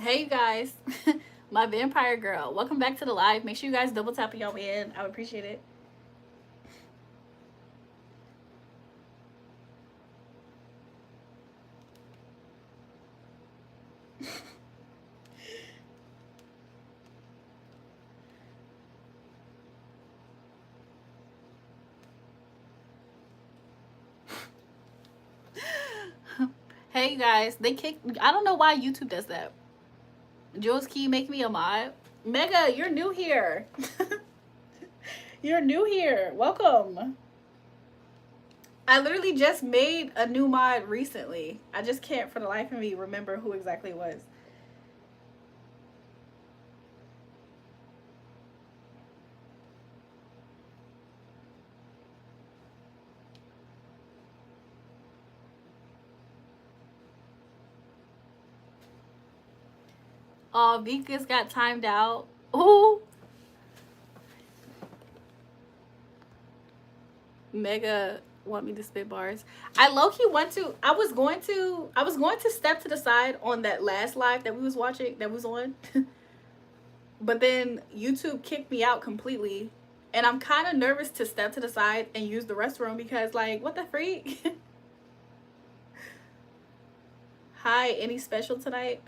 Hey you guys, my vampire girl. Welcome back to the live. Make sure you guys double tap y'all in. I would appreciate it. Hey you guys, they kicked. I don't know why YouTube does that. Jules, can you make me a mod? Mega, you're new here. You're new here. Welcome. I literally just made a new mod recently. I just can't for the life of me remember who exactly it was. Oh, Vika's got timed out. Ooh. Mega want me to spit bars. I low-key went to I was going to step to the side on that last live that we was watching, that was on. But then YouTube kicked me out completely. And I'm kind of nervous to step to the side and use the restroom because, like, what the freak? Hi, any special tonight?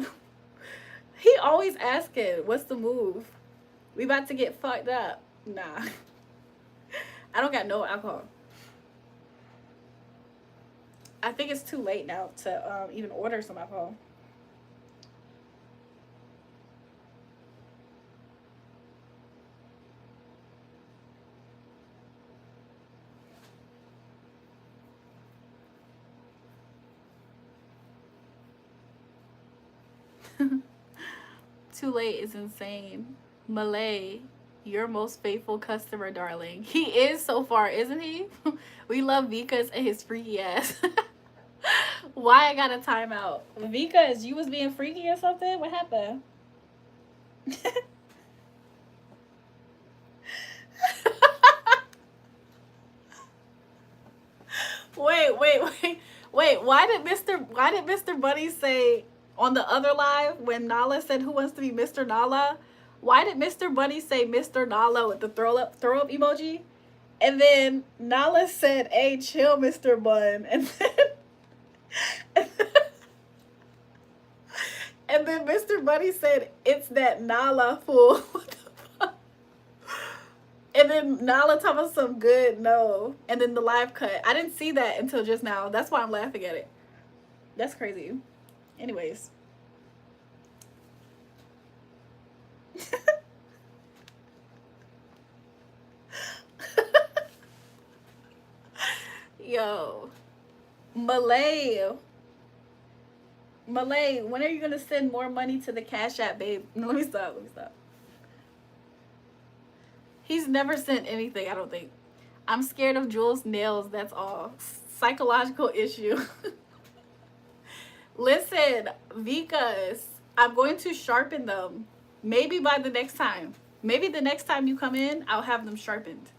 He always asking, what's the move? We about to get fucked up. Nah. I don't got no alcohol. I think it's too late now to even order some alcohol. Too late is insane. Malay, your most faithful customer, darling. He is so far, isn't he? We love Vika's and his freaky ass. Why I got a timeout? Vika's, you was being freaky or something? What happened? Wait. Why did Mr. Bunny say on the other live when Nala said who wants to be Mr. Nala? Why did Mr. Bunny say Mr. Nala with the throw up emoji? And then Nala said, "Hey, chill, Mr. Bun." And then Mr. Bunny said, "It's that Nala fool." What the fuck? And then Nala told us some good no. And then the live cut. I didn't see that until just now. That's why I'm laughing at it. That's crazy. Anyways. Yo. Malay, when are you gonna send more money to the Cash App, babe? No, let me stop. He's never sent anything, I don't think. I'm scared of Jules' nails, that's all. Psychological issue. Listen, Vikas, I'm going to sharpen them. Maybe by the next time. Maybe the next time you come in, I'll have them sharpened.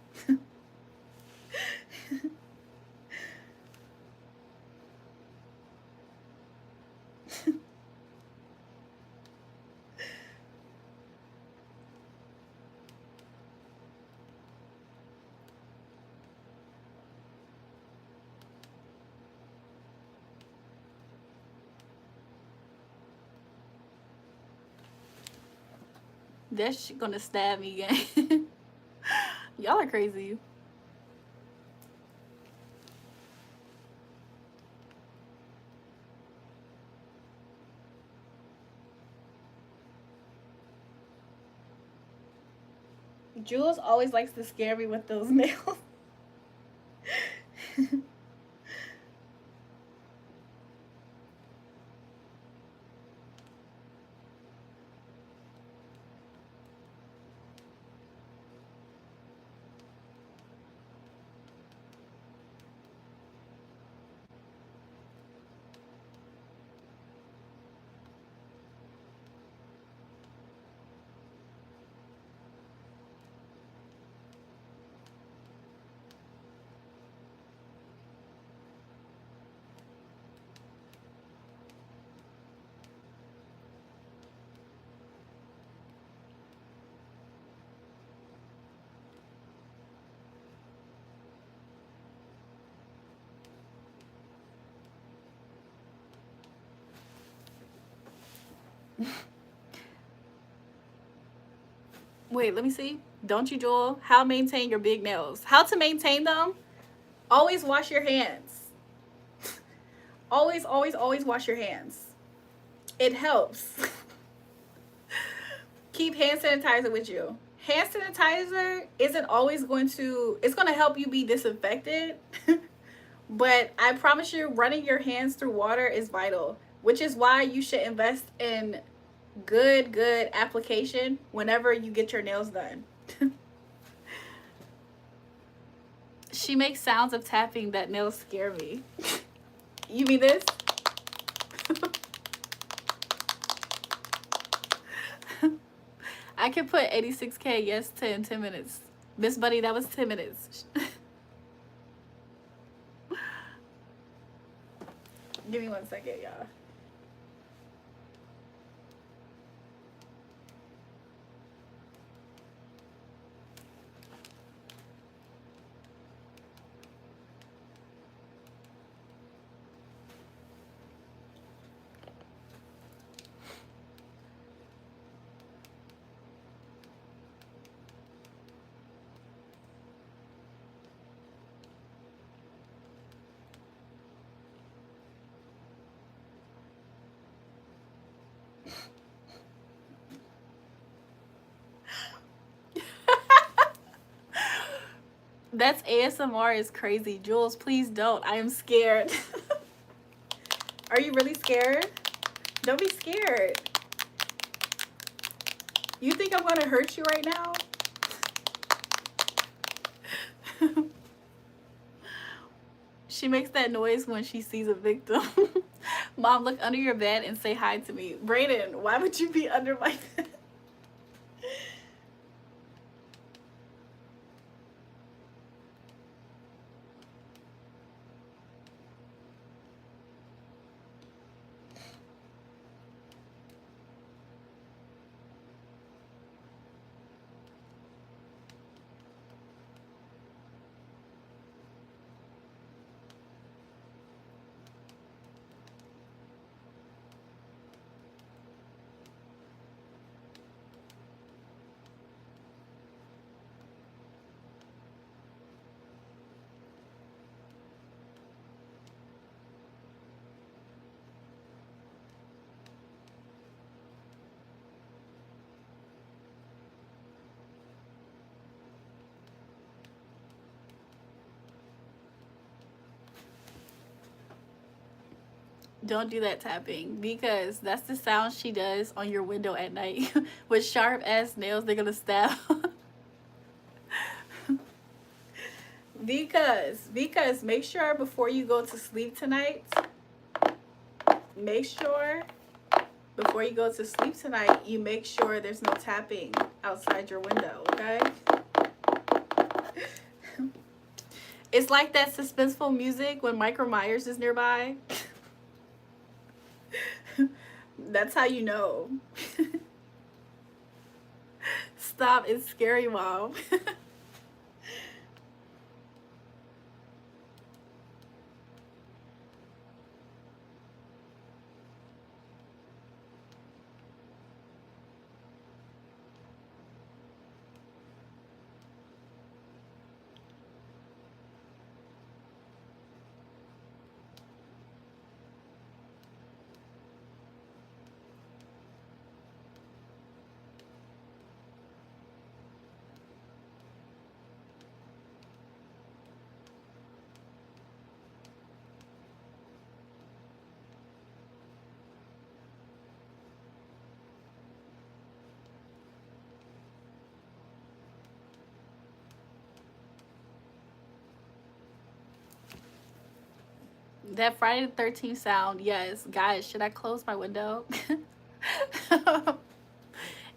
That shit gonna stab me again. Y'all are crazy. Jules always likes to scare me with those nails. Wait, let me see. Don't you, Joel? How to maintain your big nails. How to maintain them? Always wash your hands. Always, always, always wash your hands. It helps. Keep hand sanitizer with you. Hand sanitizer isn't always going to, it's going to help you be disinfected. But I promise you, running your hands through water is vital, which is why you should invest in good application whenever you get your nails done. She makes sounds of tapping that nails scare me. You mean this? I can put 86K, yes, 10 minutes. Miss Buddy, that was 10 minutes. Give me 1 second, y'all. That's ASMR is crazy. Jules, please don't. I am scared. Are you really scared? Don't be scared. You think I'm gonna hurt you right now? She makes that noise when she sees a victim. Mom, look under your bed and say hi to me. Brayden, why would you be under my bed? Don't do that tapping, because that's the sound she does on your window at night. With sharp ass nails, they're gonna stab. because make sure before you go to sleep tonight, make sure before you go to sleep tonight, you make sure there's no tapping outside your window, okay? It's like that suspenseful music when Michael Myers is nearby. That's how you know. Stop, it's scary, Mom. That Friday the 13th sound, yes. Guys, should I close my window?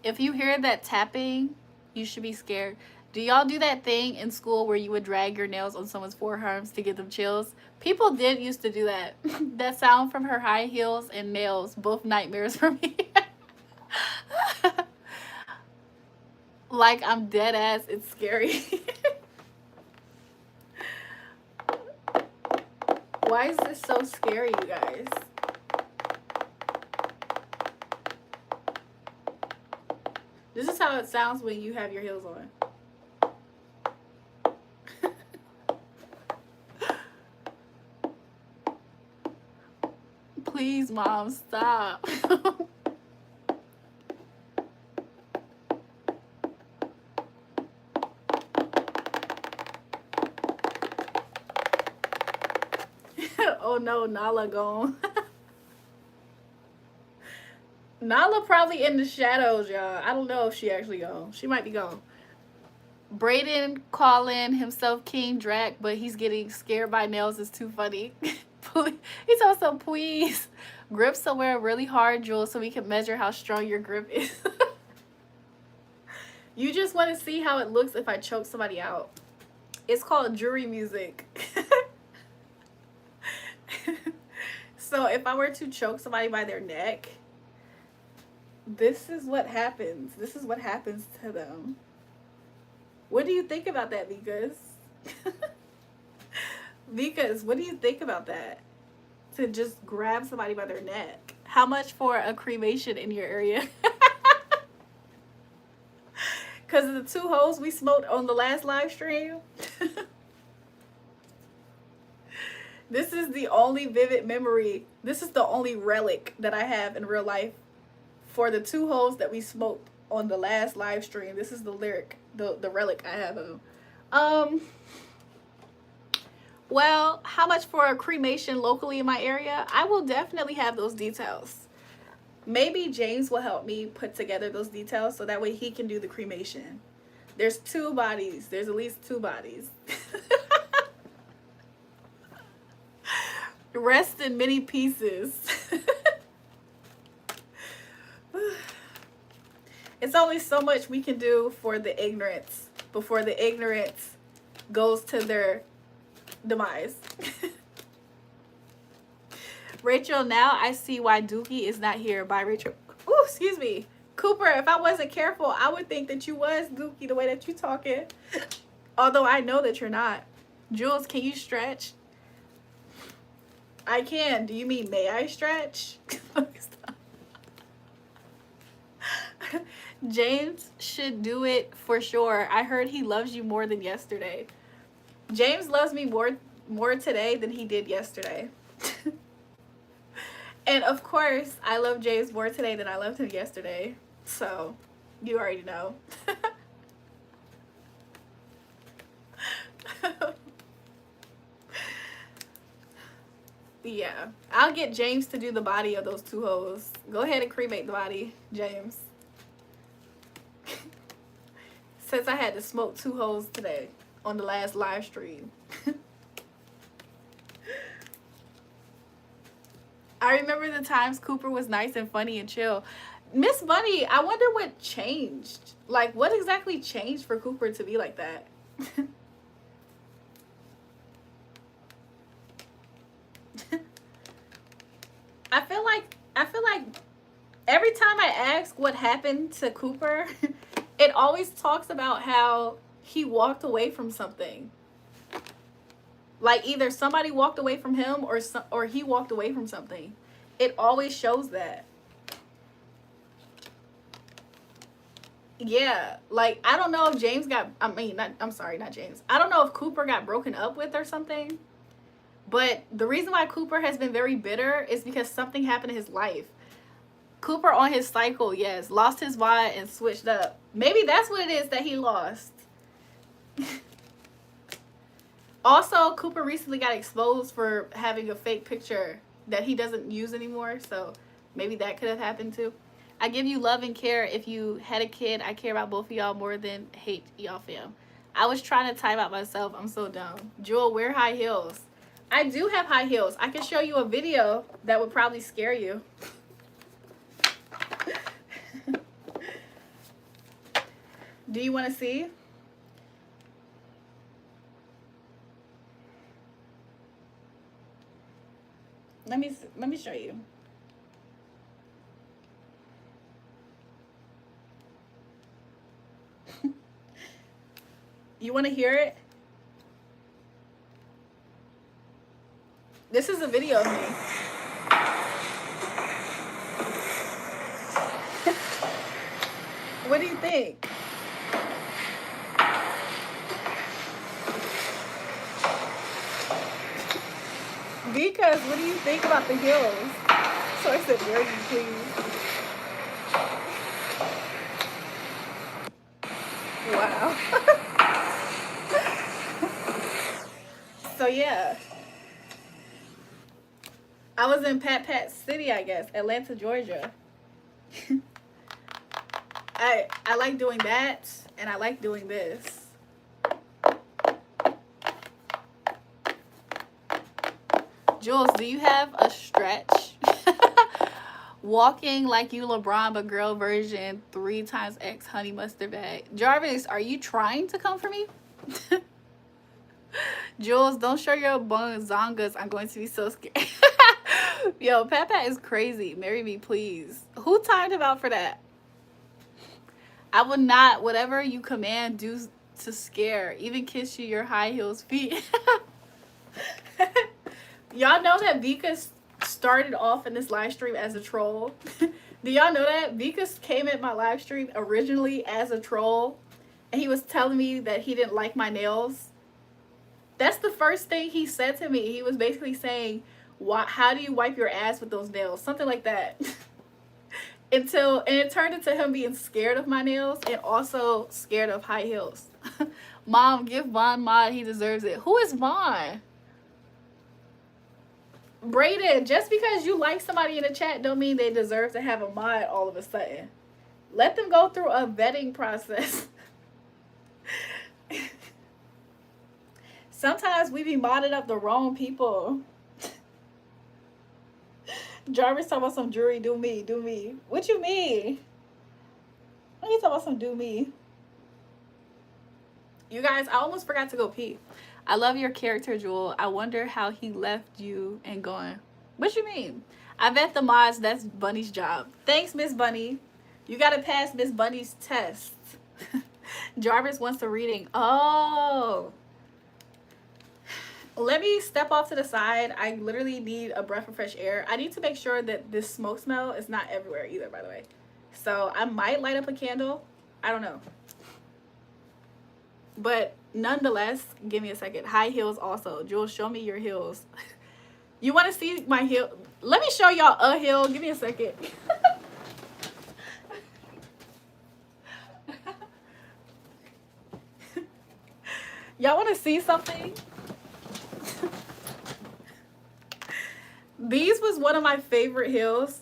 If you hear that tapping, you should be scared. Do y'all do that thing in school where you would drag your nails on someone's forearms to give them chills? People did used to do that. That sound from her high heels and nails, both nightmares for me. Like, I'm dead ass. It's scary. Why is this so scary, you guys? This is how it sounds when you have your heels on. Please, Mom, stop. Oh no, Nala gone. Nala probably in the shadows, y'all. I don't know if she actually gone. She might be gone. Brayden calling himself King Drac, but he's getting scared by nails is too funny. He's also, please grip somewhere really hard, Jules, so we can measure how strong your grip is. You just want to see how it looks if I choke somebody out. It's called jury music. So if I were to choke somebody by their neck, this is what happens. This is what happens to them. What do you think about that, Vikas? Vikas, what do you think about that? To just grab somebody by their neck. How much for a cremation in your area? Because of the 2 hoes we smoked on the last live stream. This is the only vivid memory. This is the only relic that I have in real life for the 2 hoes that we smoked on the last live stream. This is the lyric, the relic I have of them. Well, how much for a cremation locally in my area? I will definitely have those details. Maybe James will help me put together those details so that way he can do the cremation. There's 2 bodies. There's at least 2 bodies. Rest in many pieces. It's only so much we can do for the ignorance before the ignorance goes to their demise. Rachel, now I see why Dookie is not here. Bye, Rachel. Ooh, excuse me. Cooper, if I wasn't careful, I would think that you was Dookie the way that you talking. Although I know that you're not. Jules, can you stretch? I can. Do you mean may I stretch? James should do it for sure. I heard he loves you more than yesterday. James loves me more today than he did yesterday. And of course, I love James more today than I loved him yesterday. So, you already know. Yeah, I'll get James to do the body of those 2 hoes. Go ahead and cremate the body, James. Since I had to smoke 2 hoes today on the last live stream. I remember the times Cooper was nice and funny and chill. Miss Bunny, I wonder what changed. Like, what exactly changed for Cooper to be like that? I feel like every time I ask what happened to Cooper, it always talks about how he walked away from something. Like either somebody walked away from him or he walked away from something. It always shows that. Yeah, like I don't know if James got, I'm sorry, not James. I don't know if Cooper got broken up with or something. But the reason why Cooper has been very bitter is because something happened in his life. Cooper on his cycle, yes, lost his vibe and switched up. Maybe that's what it is that he lost. Also, Cooper recently got exposed for having a fake picture that he doesn't use anymore. So maybe that could have happened too. I give you love and care. If you had a kid, I care about both of y'all more than hate y'all fam. I was trying to time out myself. I'm so dumb. Jewel, wear high heels. I do have high heels. I can show you a video that would probably scare you. Do you want to see? Let me show you. You want to hear it? This is a video of me. What do you think? Because what do you think about the heels? So I said, where you please? Wow. So yeah, I was in Pat City, I guess, Atlanta, Georgia. I like doing that, and I like doing this. Jules, do you have a stretch? Walking like you LeBron, but girl version 3 times X honey mustard bag. Jarvis, are you trying to come for me? Jules, don't show your bonzongas. I'm going to be so scared. Yo, Pat is crazy. Marry me, please. Who timed him out for that? I would not, whatever you command, do to scare. Even kiss you your high heels feet. Y'all know that Vika started off in this live stream as a troll. Do y'all know that? Vika came at my live stream originally as a troll. And he was telling me that he didn't like my nails. That's the first thing he said to me. He was basically saying, how do you wipe your ass with those nails? Something like that. And it turned into him being scared of my nails and also scared of high heels. Mom, give Vaughn mod. He deserves it. Who is Vaughn? Brayden, just because you like somebody in the chat don't mean they deserve to have a mod all of a sudden. Let them go through a vetting process. Sometimes we be modding up the wrong people. Jarvis talking about some jewelry, do me, do me. What you mean? What you talking about some do me? You guys, I almost forgot to go pee. I love your character, Jewel. I wonder how he left you and going. What you mean? I vet the mods. That's Bunny's job. Thanks, Miss Bunny. You got to pass Miss Bunny's test. Jarvis wants a reading. Oh. Let me step off to the side. I literally need a breath of fresh air. I need to make sure that this smoke smell is not everywhere either, by the way. So I might light up a candle. I don't know. But nonetheless, give me a second. High heels also. Jules, show me your heels. You want to see my heel? Let me show y'all a heel. Give me a second. Y'all want to see something? These was one of my favorite heels.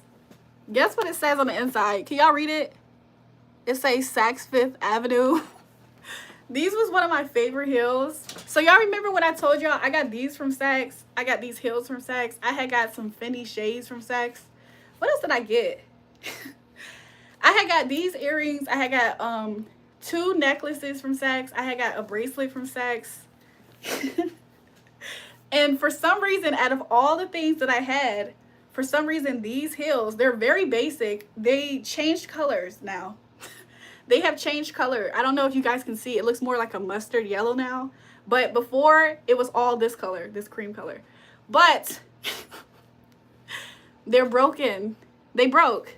Guess what it says on the inside? Can y'all read it? It says Saks Fifth Avenue. These was one of my favorite heels. So y'all remember when I told y'all I got these from Saks? I got these heels from Saks. I had got some Fendi shades from Saks. What else did I get? I had got these earrings. I had got 2 necklaces from Saks. I had got a bracelet from Saks. And for some reason, out of all the things that I had, for some reason, these heels, they're very basic. They changed colors now. They have changed color. I don't know if you guys can see. It looks more like a mustard yellow now. But before, it was all this color, this cream color. But they're broken. They broke.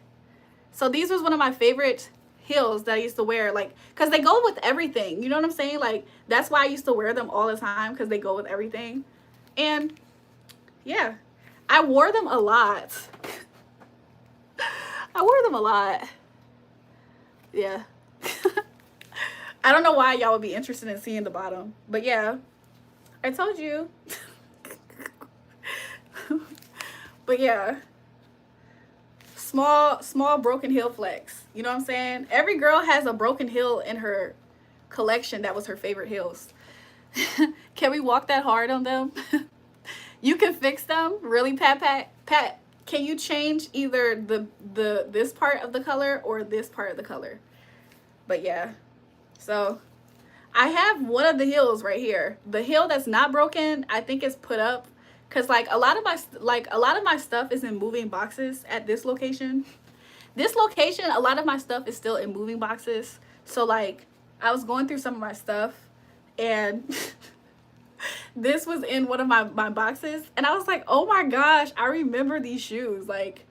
So these was one of my favorite heels that I used to wear. Like, because they go with everything. You know what I'm saying? Like, that's why I used to wear them all the time, because they go with everything. And yeah, I wore them a lot. I wore them a lot. Yeah. I don't know why y'all would be interested in seeing the bottom, but yeah, I told you. But yeah, small broken heel flex. You know what I'm saying? Every girl has a broken heel in her collection that was her favorite heels. Can we walk that hard on them? You can fix them. Really, Pat, can you change either this part of the color or this part of the color? But yeah, so I have one of the heels right here. The heel that's not broken, I think is put up, cause like a lot of my stuff is in moving boxes at this location. This location, a lot of my stuff is still in moving boxes. So like I was going through some of my stuff, and this was in one of my boxes, and I was like, oh my gosh, I remember these shoes. Like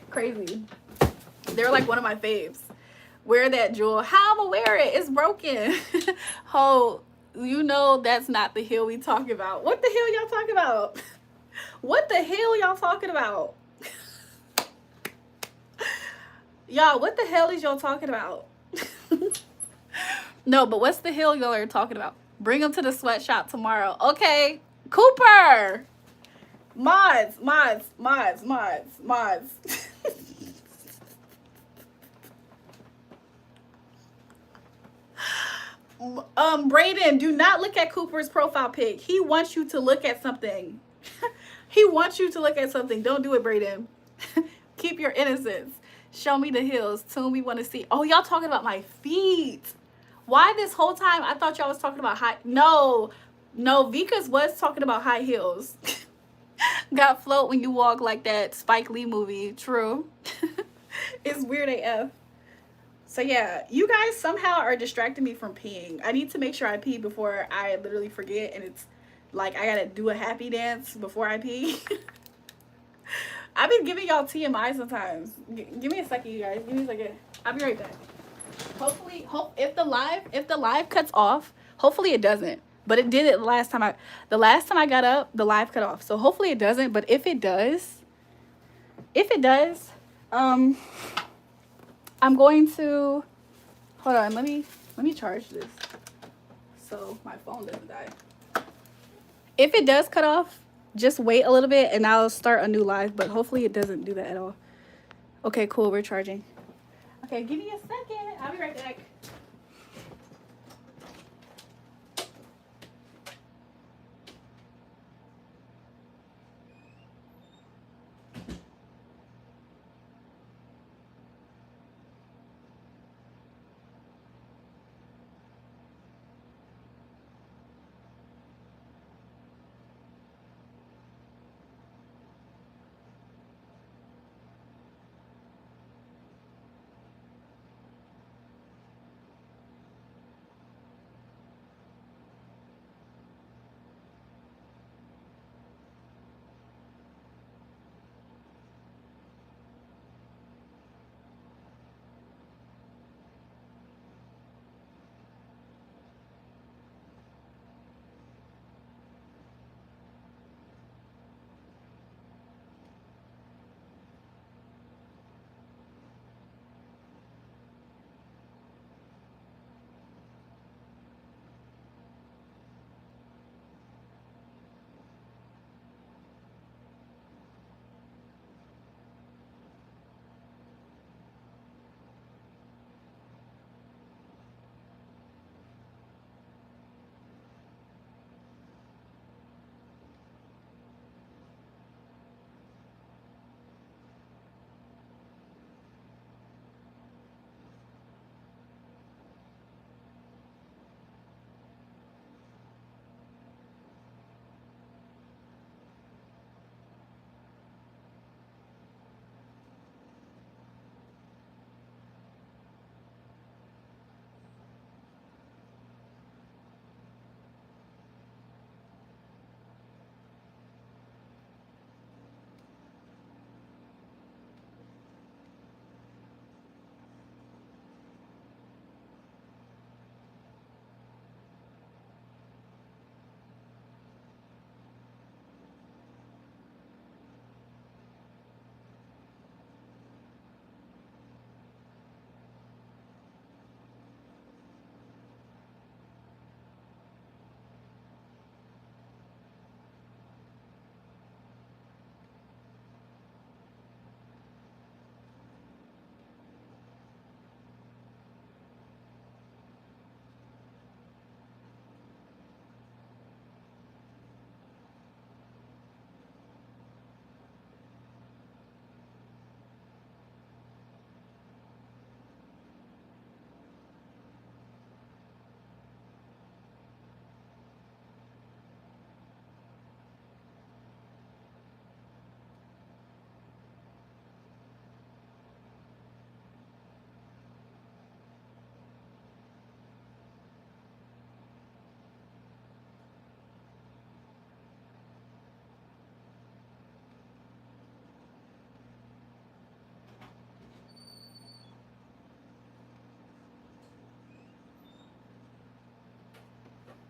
crazy. They're like one of my faves. Wear that, Jewel. How I'm gonna wear it? It's broken. Oh, you know that's not the heel we talking about. What the hell y'all talking about? What the hell y'all talking about? Y'all, what the hell is y'all talking about? No, but what's the hill y'all are talking about? Bring them to the sweatshop tomorrow. Okay, Cooper. Mods. Brayden, do not look at Cooper's profile pic. He wants you to look at something. He wants you to look at something. Don't do it, Brayden. Keep your innocence. Show me the heels. Tune we want to see. Oh, y'all talking about my feet. Why this whole time I thought y'all was talking about high. No, Vika's was talking about high heels. Got float when you walk like that Spike Lee movie. True. It's weird AF. So yeah, you guys somehow are distracting me from peeing. I need to make sure I pee before I literally forget, and it's like I gotta do a happy dance before I pee. I've been giving y'all TMI sometimes. Give me a second, you guys. Give me a second. I'll be right back. Hopefully, if the live cuts off, hopefully it doesn't. But it did it the last time I got up, the live cut off. So hopefully it doesn't. But if it does, I'm going to hold on. Let me charge this so my phone doesn't die. If it does cut off, just wait a little bit and I'll start a new live. But hopefully it doesn't do that at all. Okay, cool. We're charging. Okay, give me a second. I'll be right back.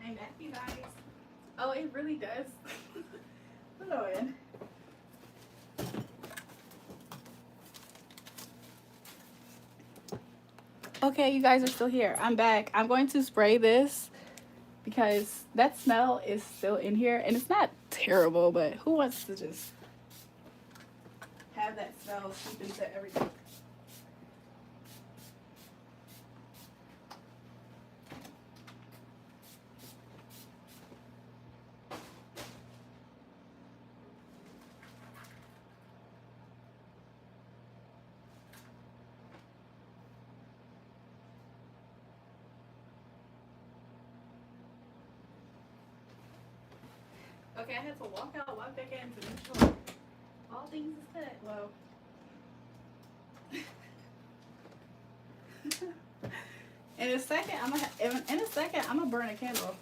I'm back, you guys. Oh, it really does. Hold on. Okay, you guys are still here. I'm back. I'm going to spray this because that smell is still in here, and it's not terrible, but who wants to just have that smell seep into everything? Okay, I had to walk out, walk back in to make sure all things is good. Well, in a second, I'm gonna burn a candle.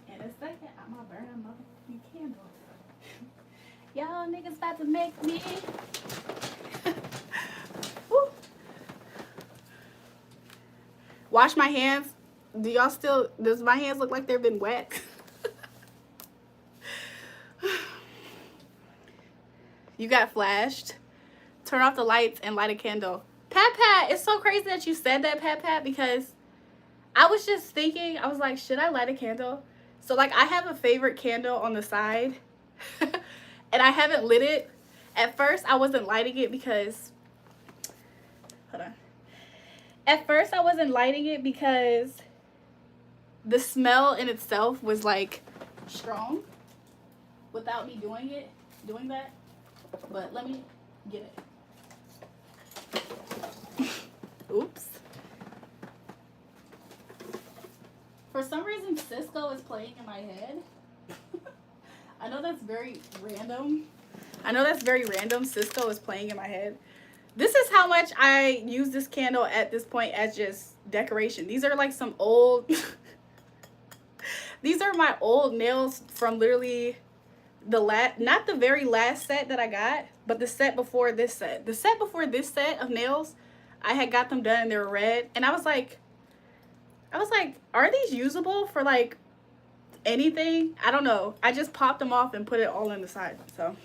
In a second, I'm gonna burn a motherfucking candle. Y'all niggas about to make me. Woo. Wash my hands. Does my hands look like they've been wet? You got flashed. Turn off the lights and light a candle. Pat Pat, it's so crazy that you said that, Pat Pat, because I was just thinking, I was like, should I light a candle? So like I have a favorite candle on the side and I haven't lit it. At first I wasn't lighting it because, hold on. At first I wasn't lighting it because the smell in itself was like strong without me doing that. But let me get it. Oops. For some reason, Cisco is playing in my head. I know that's very random. Cisco is playing in my head. This is how much I use this candle at this point as just decoration. These are like some old... These are my old nails from literally not the very last set that I got, but the set before this set. The set before this set of nails, I had got them done and they were red. And I was like, are these usable for like anything? I don't know. I just popped them off and put it all in the side. So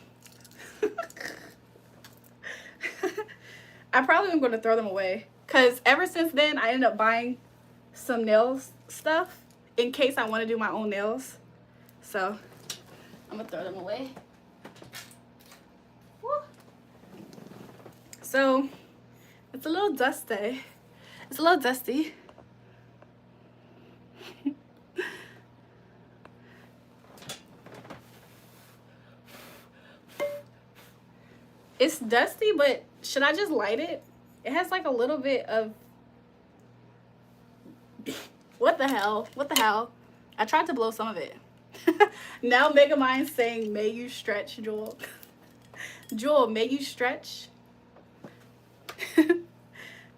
I probably am going to throw them away. Because ever since then, I ended up buying some nails stuff in case I want to do my own nails. So I'm going to throw them away. Woo. So it's a little dusty. It's a little dusty. It's dusty, but should I just light it? It has like a little bit of... What the hell? What the hell? I tried to blow some of it. Now Megamind's saying, may you stretch, Jewel. Jewel, may you stretch?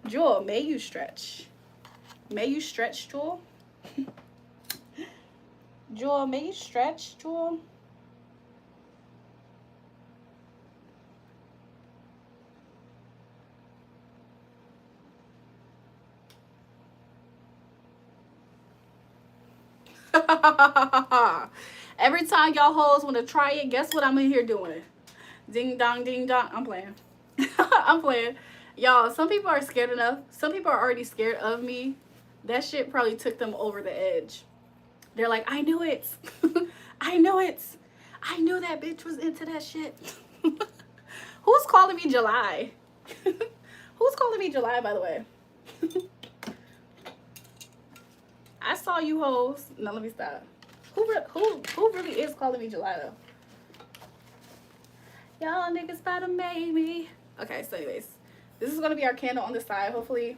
Jewel, may you stretch? May you stretch, Jewel? Jewel, may you stretch, Jewel? Every time y'all hoes want to try it, guess what I'm in here doing? Ding dong, ding dong. I'm playing. I'm playing. Y'all, some people are scared enough. Some people are already scared of me. That shit probably took them over the edge. They're like, I knew it. I knew it. I knew that bitch was into that shit. Who's calling me July? Who's calling me July, by the way? I saw you hoes. No, let me stop. Who really is calling me July though? Y'all niggas about to make me. Okay, so anyways, this is gonna be our candle on the side. Hopefully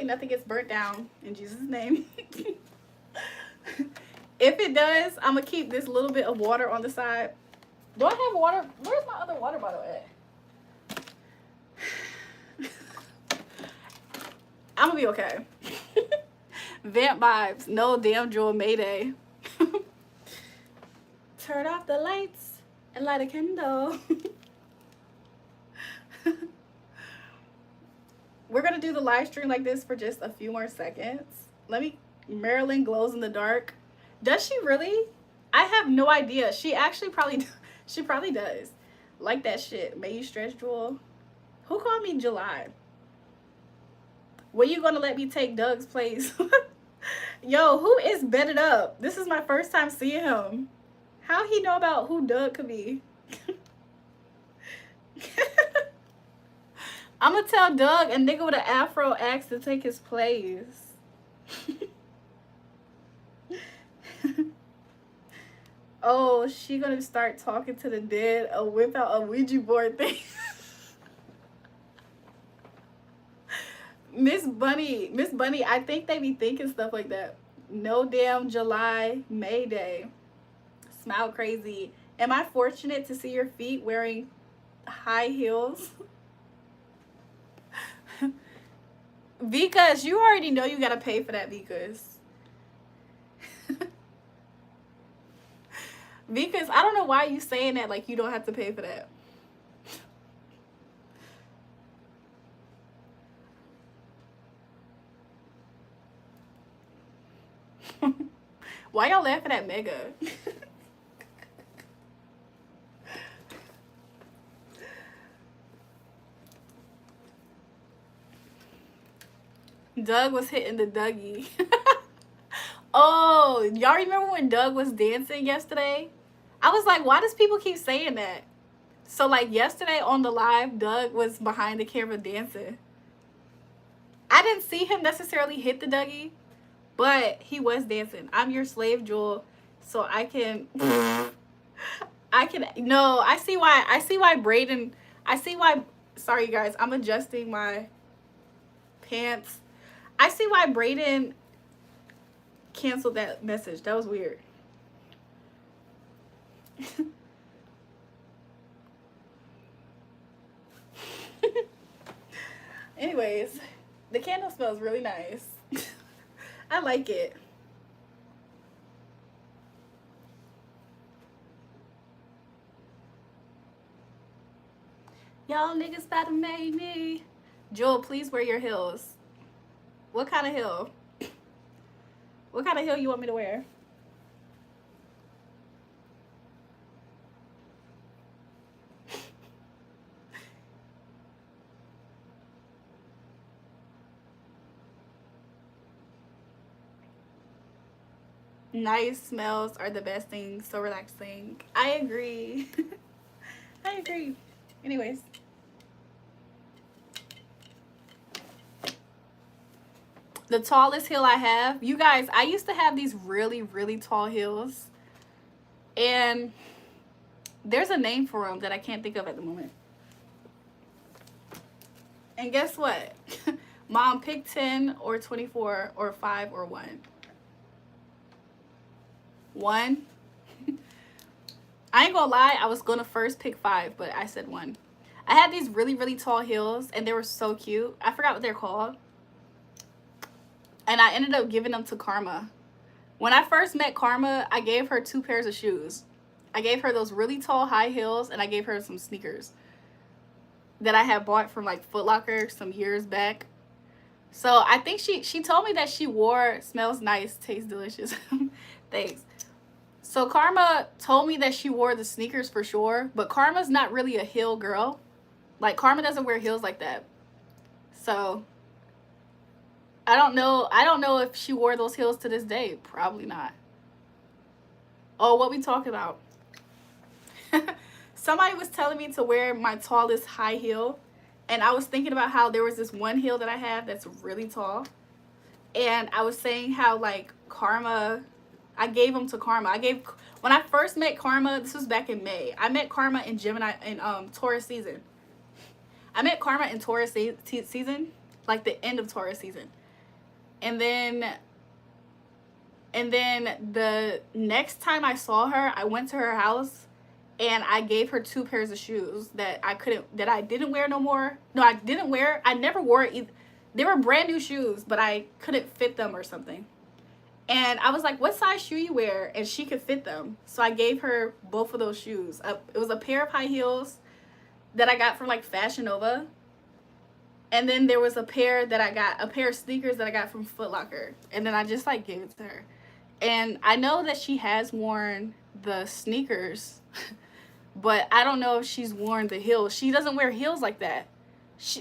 nothing gets burnt down in Jesus' name. If it does, I'm gonna keep this little bit of water on the side. Do I have water? Where's my other water bottle at? I'm gonna be okay. Vamp vibes. No damn Jewel Mayday. Turn off the lights and light a candle. gonna do the live stream like this for just a few more seconds. Let me. Marilyn glows in the dark. Does she really? I have no idea. She actually probably. She probably does. Like that shit. May you stretch, Jewel. Who called me July? When you gonna let me take Doug's place? Yo, who is bedded up? This is my first time seeing him. How he know about who Doug could be? I'm gonna tell Doug a nigga with an afro asked to take his place. Oh, she gonna start talking to the dead or whip out a Ouija board thing. Miss Bunny, I think they be thinking stuff like that. No damn July, May Day. Smile crazy. Am I fortunate to see your feet wearing high heels? Because you already know you gotta pay for that, because. Because I don't know why you saying that like you don't have to pay for that. Why y'all laughing at Mega? Doug was hitting the Dougie. Oh, y'all remember when Doug was dancing yesterday? I was like, why does people keep saying that? So like yesterday on the live, Doug was behind the camera dancing. I didn't see him necessarily hit the Dougie, but he was dancing. I'm your slave, Jewel, so I can no, I see why Brayden, sorry guys, I'm adjusting my pants. I see why Brayden canceled that message. That was weird. Anyways, the candle smells really nice. I like it. Y'all niggas about to make me. Jewel, please wear your heels. What kind of heel? What kind of heel you want me to wear? Nice smells are the best things. So relaxing. I agree. I agree. Anyways. The tallest heel I have. You guys, I used to have these really, really tall heels. And there's a name for them that I can't think of at the moment. And guess what? Mom, pick 10 or 24 or 5 or 1. 1. I ain't gonna lie, I was gonna first pick 5, but I said 1. I had these really, really tall heels and they were so cute. I forgot what they're called. And I ended up giving them to Karma. When I first met Karma, I gave her 2 pairs of shoes. I gave her those really tall high heels and I gave her some sneakers that I had bought from like Foot Locker some years back. So I think she told me that she wore smells nice, tastes delicious. Thanks. So Karma told me that she wore the sneakers for sure, but Karma's not really a heel girl. Like Karma doesn't wear heels like that. So I don't know if she wore those heels to this day. Probably not. Oh, what we talking about? Somebody was telling me to wear my tallest high heel, and I was thinking about how there was this one heel that I have that's really tall, and I was saying how like Karma, I gave them to Karma. When I first met Karma, this was back in May. I met Karma in Gemini in Taurus season. I met Karma in Taurus season, like the end of Taurus season. And then the next time I saw her, I went to her house and I gave her 2 pairs of shoes that I didn't wear no more. No, I never wore it. They were brand new shoes, but I couldn't fit them or something. And I was like, what size shoe you wear? And she could fit them. So I gave her both of those shoes. It was a pair of high heels that I got from like Fashion Nova. And then there was a pair of sneakers that I got from Foot Locker. And then I just like gave it to her. And I know that she has worn the sneakers, but I don't know if she's worn the heels. She doesn't wear heels like that.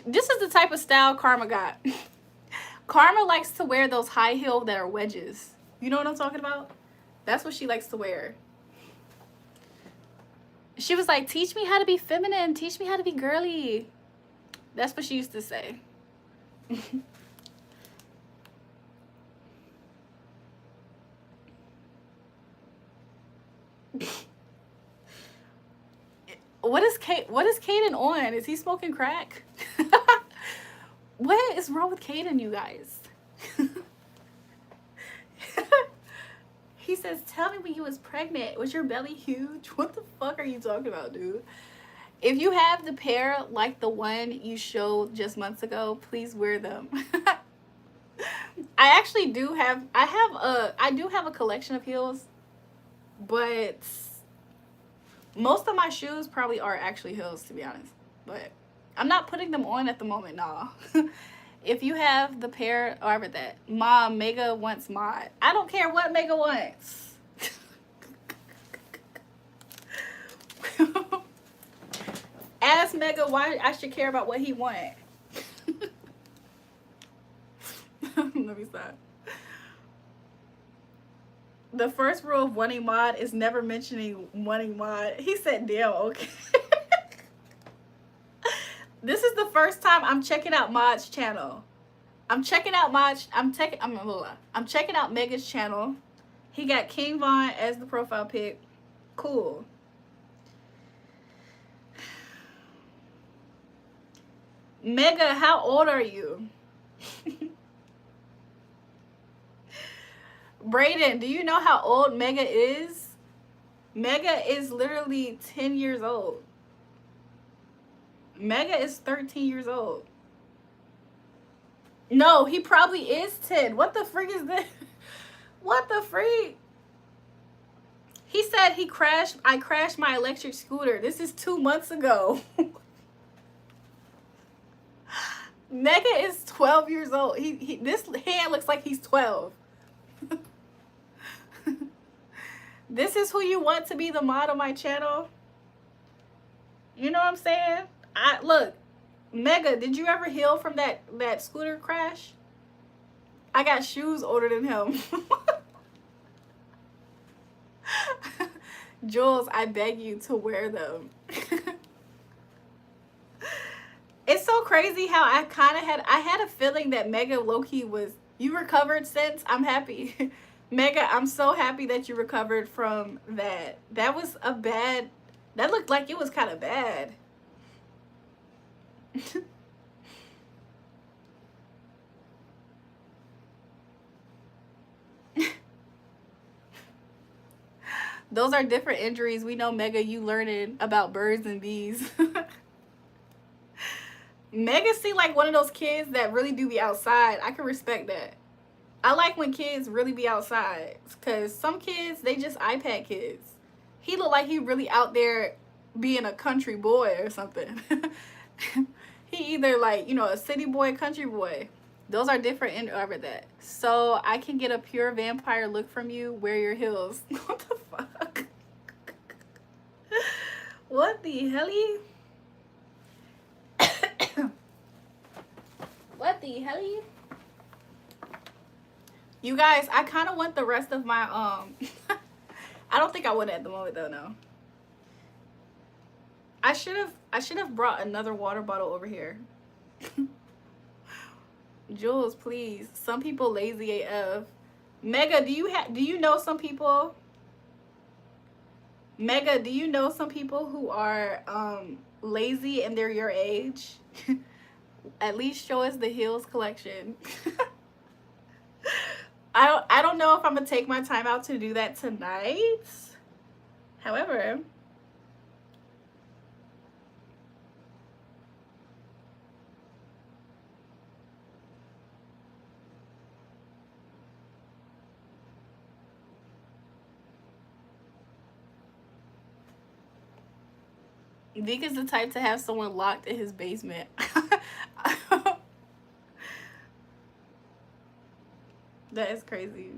This is the type of style Karma got. Karma likes to wear those high heel that are wedges. You know what I'm talking about? That's what she likes to wear. She was like, teach me how to be feminine. Teach me how to be girly. That's what she used to say. What is Caden on? Is he smoking crack? What is wrong with Caden, you guys? He says, tell me when you was pregnant. Was your belly huge? What the fuck are you talking about, dude? If you have the pair like the one you showed just months ago, please wear them. I actually do have, I do have a collection of heels, but most of my shoes probably are actually heels, to be honest. But I'm not putting them on at the moment, nah. If you have the pair, or ever that, Mom, Mega wants mod. I don't care what Mega wants. Ask Mega why I should care about what he wants. Let me stop. The first rule of wanting mod is never mentioning wanting mod. He said, damn, okay. This is the first time I'm checking out Mod's channel. I'm checking out I'm checking out Mega's channel. He got King Von as the profile pic. Cool. Mega, how old are you? Brayden, do you know how old Mega is? Mega is literally 10 years old. Mega is 13 years old. No, he probably is 10. What the freak is this? What the freak? He said I crashed my electric scooter. This is 2 months ago. Mega is 12 years old. This hand looks like he's 12. This is who you want to be the mod of my channel? You know what I'm saying? Look, Mega, did you ever heal from that scooter crash? I got shoes older than him. Jules, I beg you to wear them. It's so crazy how I had a feeling that Mega low-key was, you recovered since? I'm happy. Mega, I'm so happy that you recovered from that. That was a bad, that looked like it was kind of bad. Those are different injuries. We know, Mega, you learning about birds and bees. Mega seemed like one of those kids that really do be outside. I can respect that. I like when kids really be outside, because some kids, they just iPad kids. He looked like he really out there being a country boy or something. He either like, you know, a city boy, country boy. Those are different over that. So I can get a pure vampire look from you. Wear your heels. What the fuck? What the helly? What the helly? You guys, I kind of want the rest of my I don't think I would at the moment though. No. I should have brought another water bottle over here. Jules, please. Some people lazy AF. Mega, do you know some people? Mega, do you know some people who are lazy and they're your age? At least show us the heels collection. I don't know if I'm gonna take my time out to do that tonight. However, Vic is the type to have someone locked in his basement. That is crazy.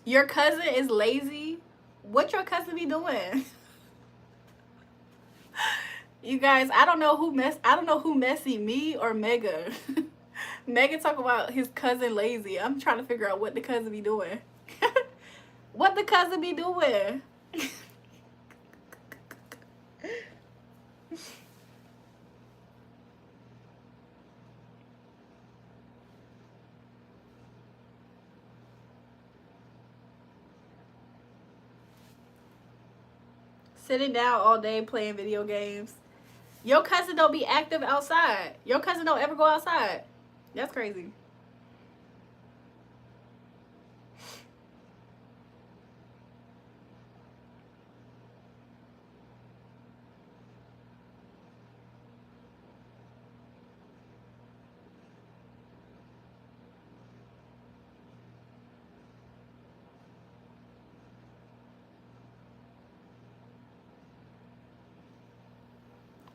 Your cousin is lazy? What your cousin be doing? You guys, I don't know who messy, me or Mega. Mega talk about his cousin lazy. I'm trying to figure out what the cousin be doing. What the cousin be doing? Sitting down all day playing video games. Your cousin don't be active outside. Your cousin don't ever go outside. That's crazy.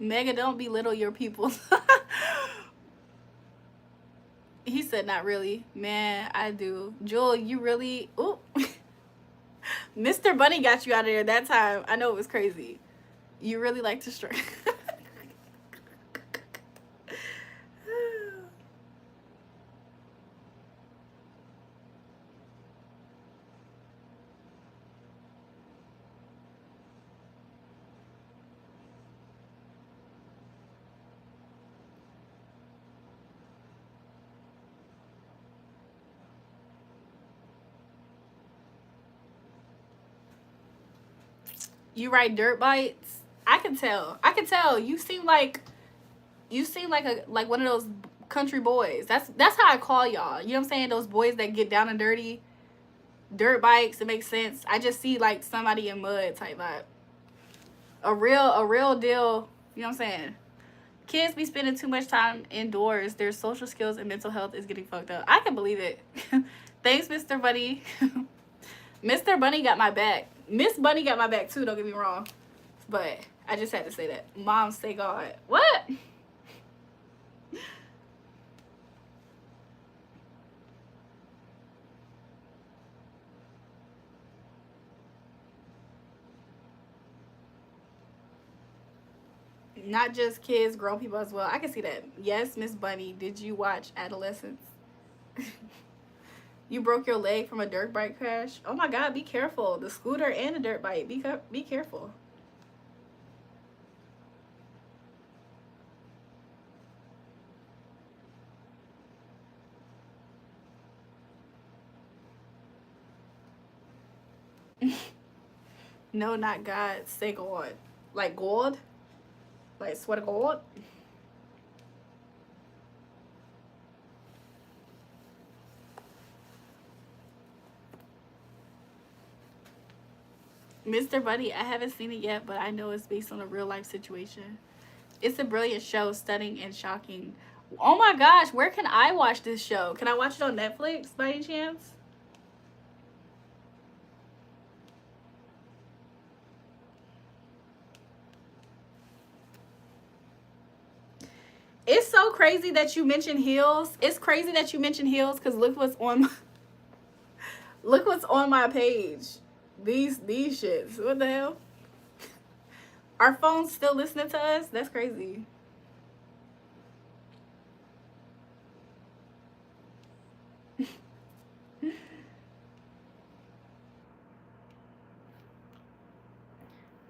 Mega, don't belittle your people. He said, not really. Man, I do. Jewel, you really... Ooh. Mr. Bunny got you out of there that time. I know it was crazy. You really like to strike. You ride dirt bikes? I can tell. I can tell. You seem like one of those country boys. That's how I call y'all. You know what I'm saying? Those boys that get down and dirty. Dirt bikes, it makes sense. I just see like somebody in mud type vibe. A real deal, you know what I'm saying? Kids be spending too much time indoors. Their social skills and mental health is getting fucked up. I can believe it. Thanks, Mr. Bunny. Mr. Bunny got my back. Miss Bunny got my back too, don't get me wrong. But I just had to say that. Mom, stay God. What? Not just kids, grown people as well. I can see that. Yes, Miss Bunny, did you watch Adolescence? You broke your leg from a dirt bike crash? Oh my God, be careful. The scooter and the dirt bike. Be careful. No, not God. Say God. Like God? Like swear to God? Mr. Bunny, I haven't seen it yet, but I know it's based on a real life situation. It's a brilliant show, stunning and shocking. Oh my gosh, where can I watch this show? Can I watch it on Netflix by any chance? It's so crazy that you mentioned heels. It's crazy that you mentioned heels because look what's on my, look what's on my page. These shits. What the hell? Our phone's still listening to us? That's crazy.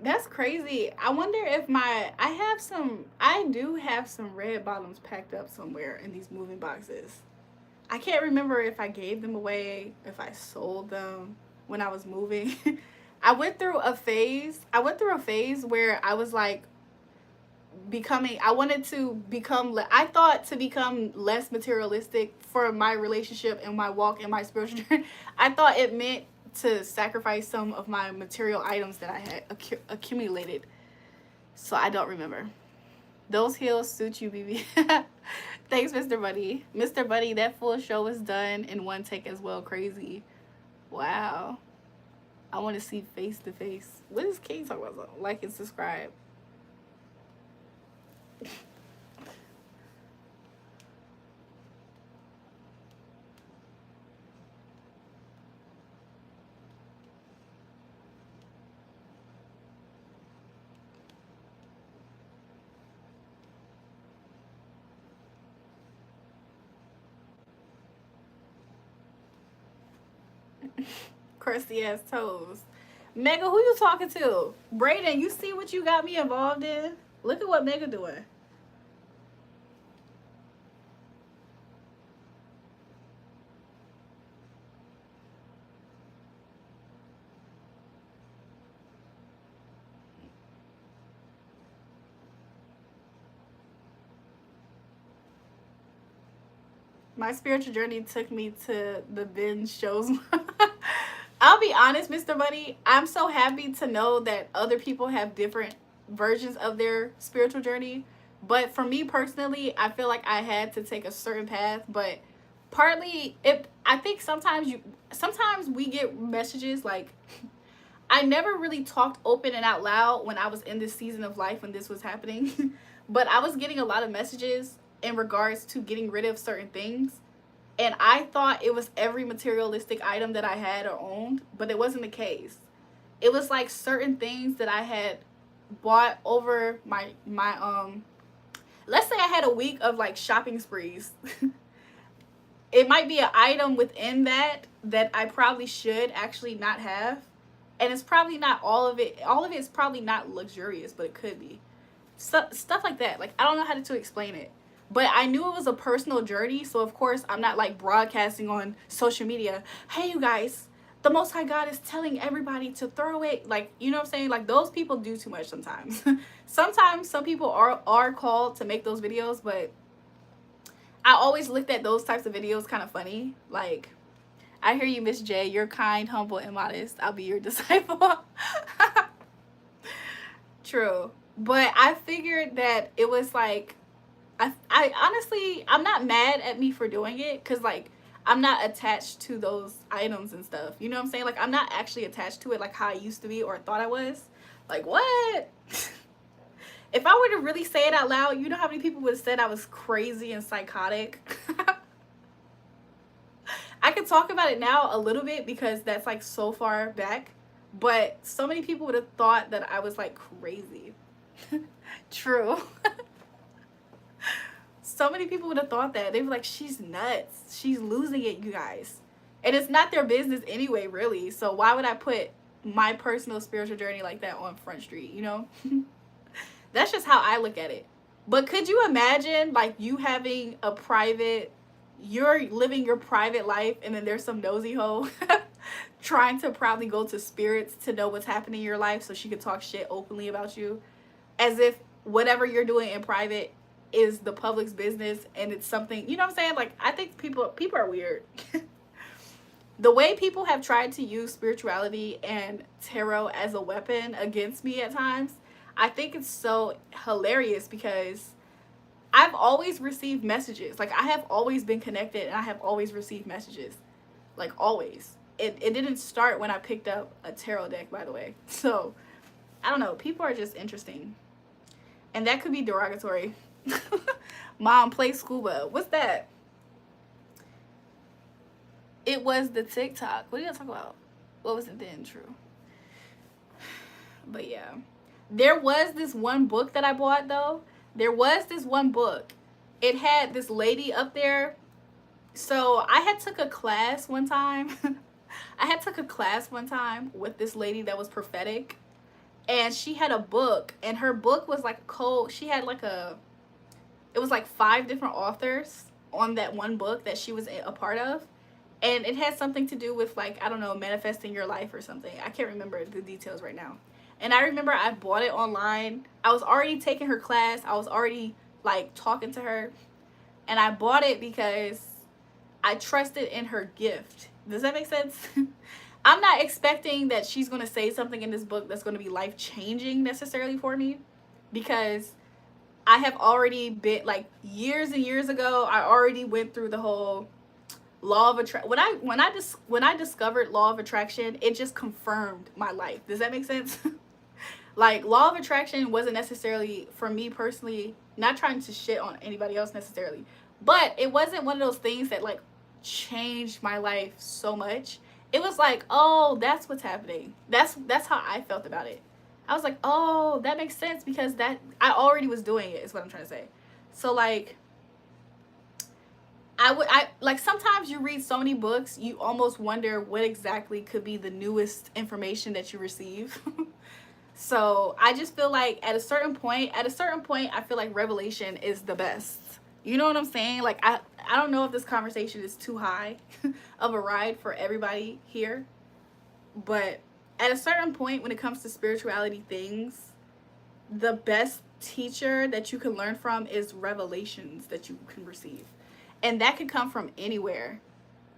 That's crazy. I wonder if I do have some red bottoms packed up somewhere in these moving boxes. I can't remember if I gave them away, if I sold them when I was moving. I went through a phase where I was like I thought to become less materialistic for my relationship and my walk and my spiritual journey. I thought it meant to sacrifice some of my material items that I had accumulated. So I don't remember. Those heels suit you, BB. Thanks, Mr. Bunny. Mr. Bunny, that full show was done in one take as well. Crazy. Wow. I want to see face to face. What is Kate talking about? Like and subscribe. crusty ass toes. Mega, who you talking to? Brayden, you see what you got me involved in? Look at what Mega doing. My spiritual journey took me to the binge shows. I'll be honest, Mr. Bunny. I'm so happy to know that other people have different versions of their spiritual journey. But for me personally, I feel like I had to take a certain path. But partly, I think sometimes we get messages like, I never really talked open and out loud when I was in this season of life when this was happening. But I was getting a lot of messages in regards to getting rid of certain things. And I thought it was every materialistic item that I had or owned, but it wasn't the case. It was like certain things that I had bought over my let's say I had a week of like shopping sprees. It might be an item within that I probably should actually not have. And it's probably not all of it. All of it is probably not luxurious, but it could be. Stuff like that. Like, I don't know how to explain it. But I knew it was a personal journey, so of course I'm not like broadcasting on social media, hey you guys, the Most High God is telling everybody to throw it. Like, you know what I'm saying? Like, those people do too much sometimes. Sometimes some people are called to make those videos, but I always looked at those types of videos kind of funny. Like, I hear you, Miss J. You're kind, humble, and modest. I'll be your disciple. True. But I figured that it was like, I honestly, I'm not mad at me for doing it, because like I'm not attached to those items and stuff, you know what I'm saying? Like, I'm not actually attached to it like how I used to be or thought I was. Like, what? If I were to really say it out loud, you know how many people would have said I was crazy and psychotic? I could talk about it now a little bit because that's like so far back, but so many people would have thought that I was like crazy. True. So many people would have thought that. They were like, she's nuts. She's losing it, you guys. And it's not their business anyway, really. So why would I put my personal spiritual journey like that on Front Street, you know? That's just how I look at it. But could you imagine, like, you having a private, you're living your private life, and then there's some nosy hoe trying to probably go to spirits to know what's happening in your life so she could talk shit openly about you, as if whatever you're doing in private is the public's business and it's something, you know what I'm saying? Like, I think people are weird. The way people have tried to use spirituality and tarot as a weapon against me at times, I think it's so hilarious, because I've always received messages. Like, I have always been connected and I have always received messages. Like, always. It didn't start when I picked up a tarot deck, by the way. So, I don't know. People are just interesting. And that could be derogatory. Mom, play scuba. What's that? It was the TikTok. What are you gonna talk about? What was it then? True. But yeah. There was this one book that I bought, though. There was this one book. It had this lady up there. So I had took a class one time. I had took a class one time with this lady that was prophetic. And she had a book. And her book was like she had like it was like 5 different authors on that one book that she was a part of. And it had something to do with, like, I don't know, manifesting your life or something. I can't remember the details right now. And I remember I bought it online. I was already taking her class. I was already, like, talking to her. And I bought it because I trusted in her gift. Does that make sense? I'm not expecting that she's going to say something in this book that's going to be life-changing necessarily for me. Because I have already been, like, years and years ago, I already went through the whole law of attraction. When I discovered law of attraction, it just confirmed my life. Does that make sense? Like, law of attraction wasn't necessarily, for me personally, not trying to shit on anybody else necessarily, but it wasn't one of those things that, like, changed my life so much. It was like, oh, that's what's happening. That's how I felt about it. I was like, oh, that makes sense, because that I already was doing it, is what I'm trying to say. So, like, I like, sometimes you read so many books, you almost wonder what exactly could be the newest information that you receive. So I just feel like at a certain point, I feel like revelation is the best. You know what I'm saying? Like, I don't know if this conversation is too high of a ride for everybody here, but at a certain point when it comes to spirituality things, the best teacher that you can learn from is revelations that you can receive. And that could come from anywhere.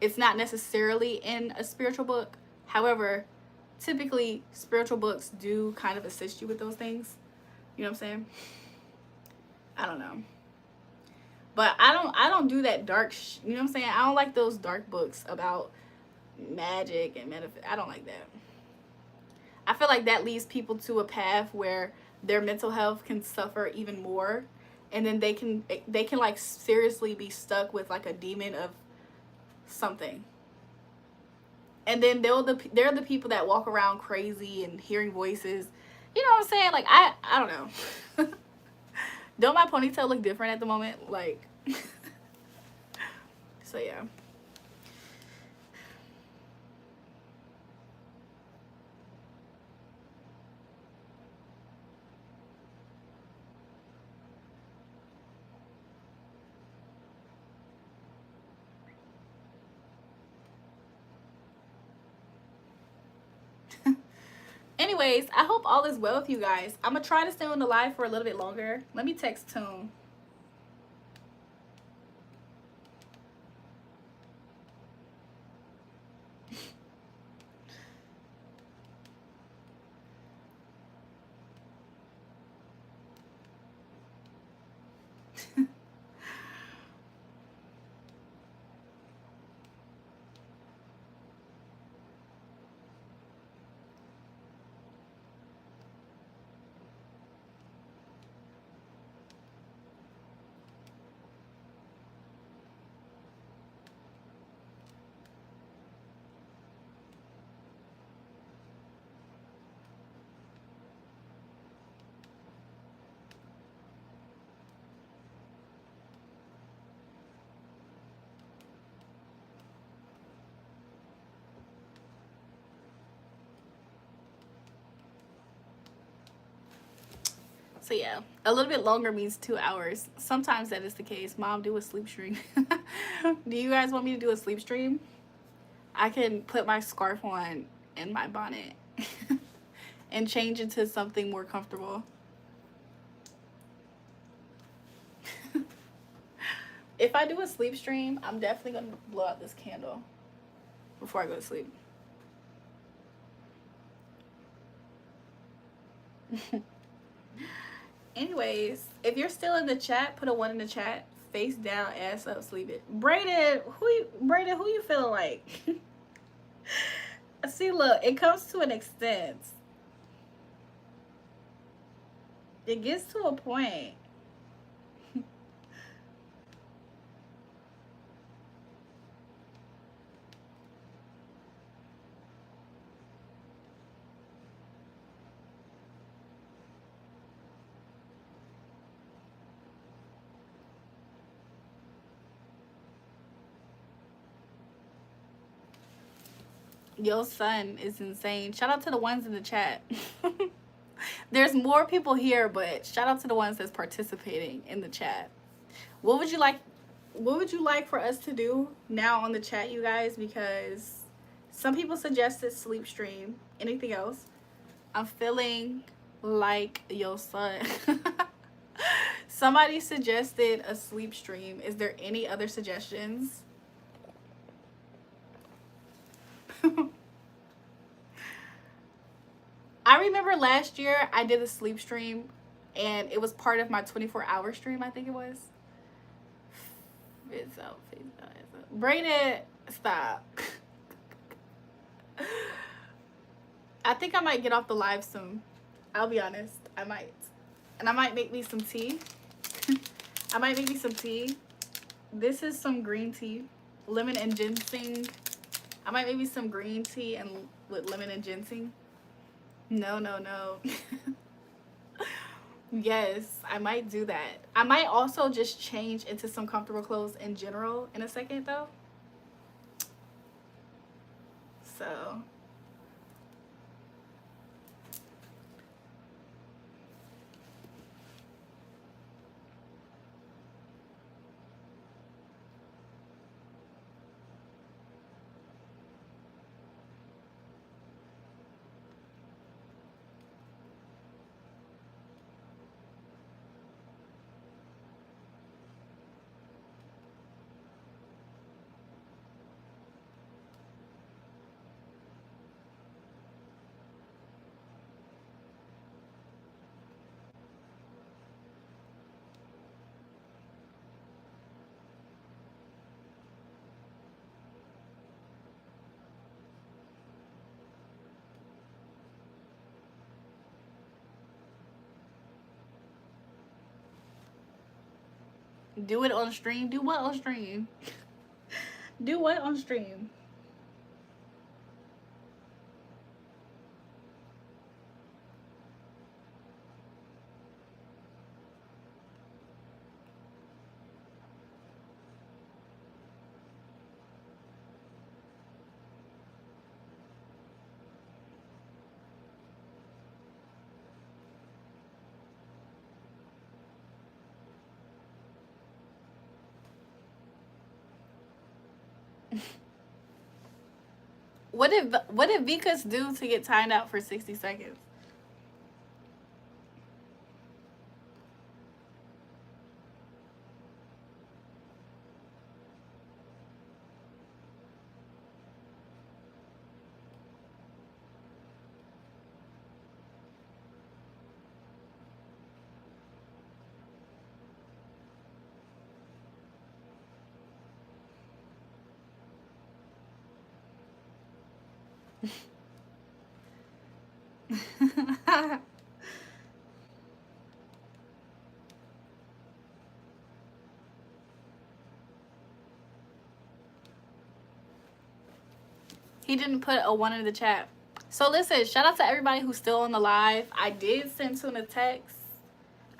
It's not necessarily in a spiritual book. However, typically spiritual books do kind of assist you with those things. You know what I'm saying? I don't know. But I don't do that dark you know what I'm saying? I don't like those dark books about magic and metaphysics. I don't like that. I feel like that leads people to a path where their mental health can suffer even more, and then they can like seriously be stuck with like a demon of something. And then they're the people that walk around crazy and hearing voices. You know what I'm saying? Like, I don't know. Don't my ponytail look different at the moment? Like, so yeah. Anyways, I hope all is well with you guys. I'm gonna try to stay on the live for a little bit longer. Let me text Tone. So yeah, a little bit longer means 2 hours. Sometimes that is the case. Mom, do a sleep stream. Do you guys want me to do a sleep stream? I can put my scarf on and my bonnet and change into something more comfortable. If I do a sleep stream, I'm definitely going to blow out this candle before I go to sleep. Anyways, if you're still in the chat, put a 1 in the chat. Face down, ass up, sleep it. Brayden, who you feeling like? See, look, it comes to an extent. It gets to a point. Your son is insane. Shout out to the ones in the chat. There's more people here, but shout out to the ones that's participating in the chat. What would you like for us to do now on the chat, you guys? Because some people suggested sleep stream. Anything else? I'm feeling like your son. Somebody suggested a sleep stream. Is there any other suggestions? I remember last year I did a sleep stream and it was part of my 24-hour stream, I think it was. It's out. Brayden, stop. I think I might get off the live soon. I'll be honest. I might. And I might make me some tea. I might make me some tea. This is some green tea. Lemon and ginseng. I might make me some green tea and with lemon and ginseng. No. Yes, I might do that. I might also just change into some comfortable clothes in general in a second though. So do it on stream. Do what on stream? Do what on stream? What did Vikas do to get timed out for 60 seconds? He didn't put a one in the chat. So listen, shout out to everybody who's still on the live. I did send Toon a text.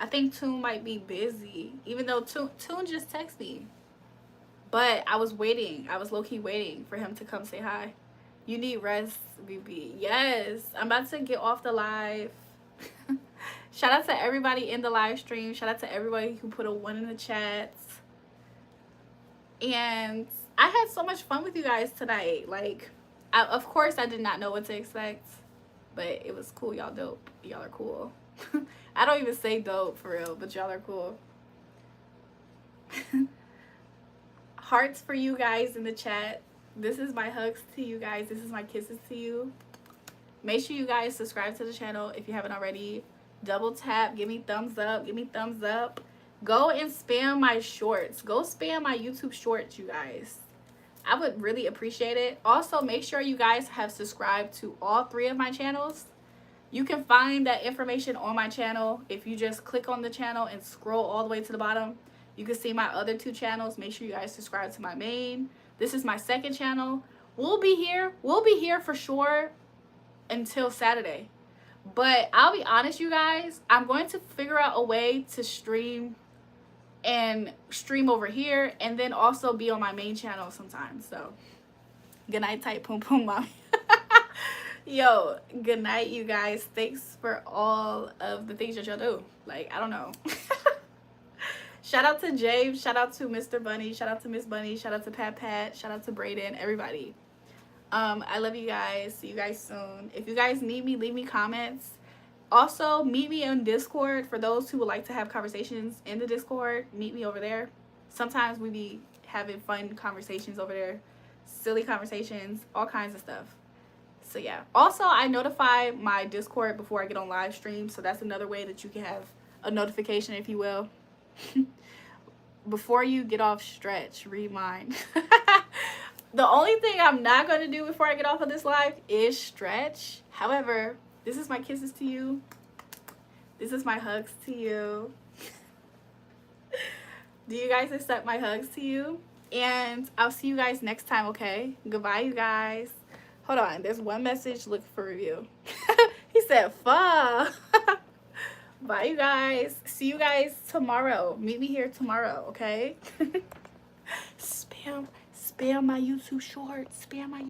I think Toon might be busy, even though Toon just texted me. But I was waiting. I was low-key waiting for him to come say hi. You need rest, BB. Yes, I'm about to get off the live. Shout out to everybody in the live stream. Shout out to everybody who put a one in the chat. And I had so much fun with you guys tonight. Like, of course, I did not know what to expect, but it was cool. Y'all dope. Y'all are cool. I don't even say dope for real, but y'all are cool. Hearts for you guys in the chat. This is my hugs to you guys. This is my kisses to you. Make sure you guys subscribe to the channel if you haven't already. Double tap. Give me thumbs up. Give me thumbs up. Go and spam my shorts. Go spam my YouTube shorts, you guys. I would really appreciate it. Also, make sure you guys have subscribed to all 3 of my channels. You can find that information on my channel. If you just click on the channel and scroll all the way to the bottom, you can see my other 2 channels. Make sure you guys subscribe to my main. This is my second channel. We'll be here for sure until Saturday. But I'll be honest, you guys, I'm going to figure out a way to stream over here and then also be on my main channel sometimes. So good night, tight poom poom mommy. Yo, good night, you guys. Thanks for all of the things that y'all do. Like, I don't know. Shout out to James. Shout out to Mr. Bunny. Shout out to Miss Bunny. Shout out to Pat. Shout out to Brayden. Everybody. I love you guys. See you guys soon. If you guys need me, leave me comments. Also, meet me on Discord. For those who would like to have conversations in the Discord, meet me over there. Sometimes we be having fun conversations over there. Silly conversations. All kinds of stuff. So yeah. Also, I notify my Discord before I get on live stream. So that's another way that you can have a notification, if you will. Before you get off stretch, read mine. The only thing I'm not going to do before I get off of this live is stretch. However, this is my kisses to you. This is my hugs to you. Do you guys accept my hugs to you? And I'll see you guys next time, okay? Goodbye, you guys. Hold on. There's one message looking for review. He said, fuck. Bye, you guys. See you guys tomorrow. Meet me here tomorrow, okay? Spam my YouTube shorts. Spam my